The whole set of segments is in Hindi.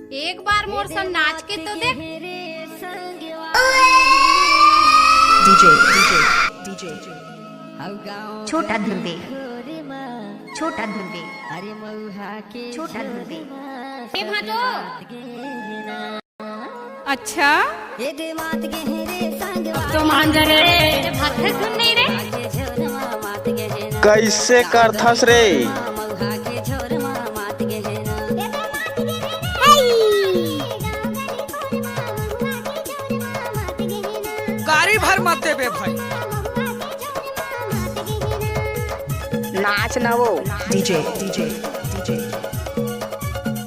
एक बार मोर संग नाच के तो देख। डीजे डीजे डीजे छोटा धुंधे छोटा धुंधे छोटा धुंधे। अच्छा तो मान जा रे भात सुन नहीं रे। कैसे करथस रे? गाड़ी भर मत देबे भाई। नाच ना वो डीजे डीजे डीजे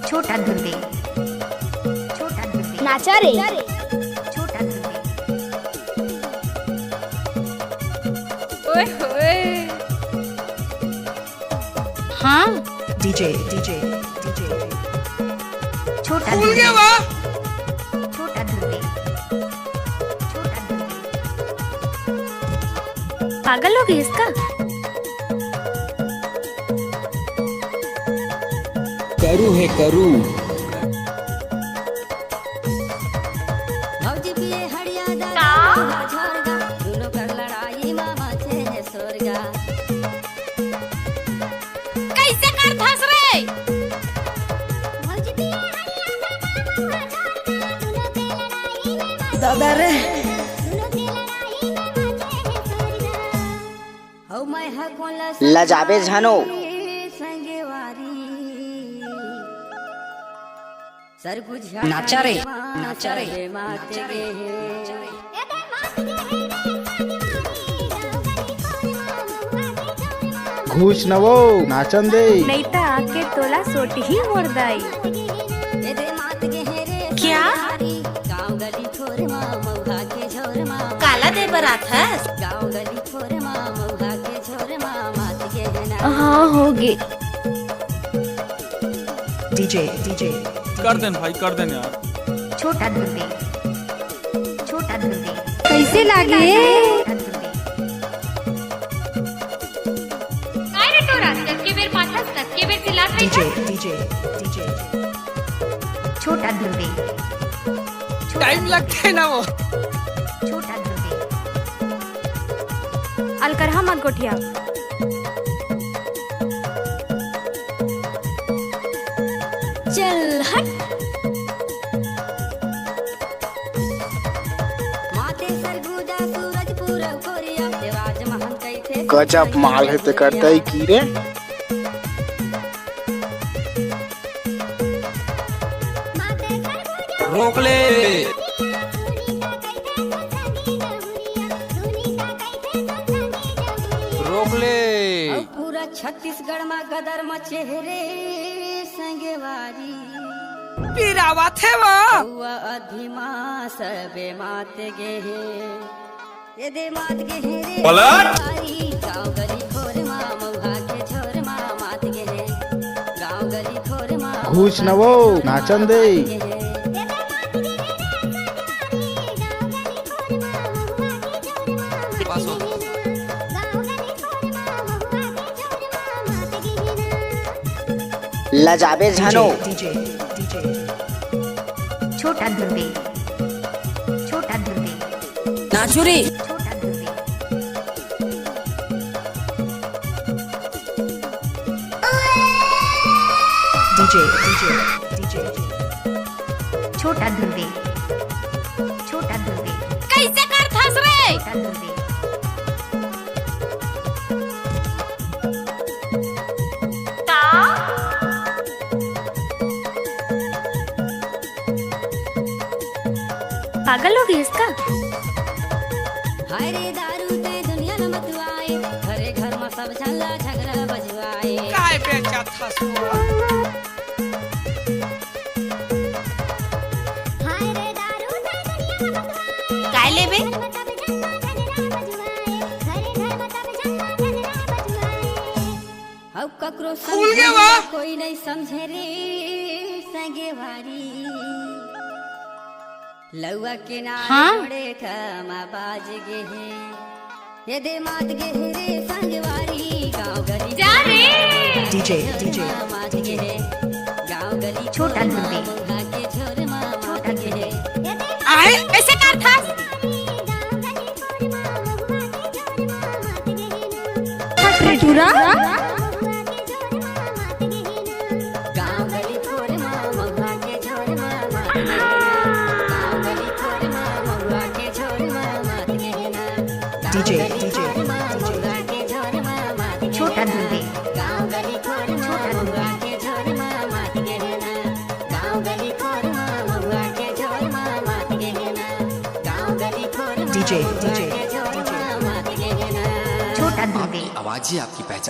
छोटा धुंधे छोटा धुंधे नाचा रे छोटा धुंधे। ओए होए हाँ डीजे डीजे डीजे छोटा भूल धुंधे गया वाह। छोटा धुंधे छोटा धुंधे। पागल हो गई इसका। करू है करू कैसे कर धस रे? दादा रे लजाबे झनो नाचा रे नाचा रे नाचा रे। घूस न वो नाचन दे। नहीं तो आके तोला सोटी ही मोड़ दाई। क्या काला दे बरात है? हाँ होगी। डीजे डीजे कर देन भाई कर देन यार। छोटा धुंधे छोटा धुंधे कैसे लागे? छोटा धुंधे। काय रे टोरा टक्के बेर पाथस टक्के बेर तिला खाई डीजे डीजे डीजे छोटा धुंधे टाइम लगता है ना वो। छोटा धुंधे। अलकरहा मत गोठिया। चल हट। गजब माल है तो करता ही की रे। रोक ले रोक ले। पूरा छत्तीसगढ़ में गदर मचेहरे संगवारी पीरावा थे वो। हुआ अधिमा सबे मात गेहे ये दे मात गेहे गाँव गली खोर मा मऊहा के छोर मा मात गेहे गाँव गली खोर मा घूस न वो नाचन दे। लजाबे झनो डीजे डीजे छोटा धुंधे छोटा धुंधे नाचू रे। छोटा धुंधे। डीजे डीजे डीजे छोटा धुंधे छोटा धुंधे कैसे कर धस रे? छोटा धुंधे। पागल हो गई इसका। हाय रे दारू ते दुनिया न मतवाए घरे घर में सब झल्ला झगड़ा बजवाए काय बेचा था सो। काय लेबे? अब ककरो भूल गया वाह। कोई नहीं समझे रे संगेवारी लौआ के नार हाँ? जोड़े खमा बाज गे है ये दे मात गे है रे संगवारी गाँव गली जा रे। डीजे डीजे मात गे है गाँव गली छोटा धुंधे मऊहा के टूरा गाँव गली खोर माँ महुआ के झोर माँ मात गहना गाँव गली खोर माँ महुआ के झोर माँ मात गहना DJ, महुआ के झोर माँ मात छोटा दूल्हे गाँव गली खोर माँ महुआ के झोर माँ मात गहना गाँव गली खोर माँ महुआ के झोर माँ मात गहना गाँव गली खोर माँ DJ, महुआ के झोर माँ मात गहना छोटा दूल्हे आवाज ही आपकी पहचान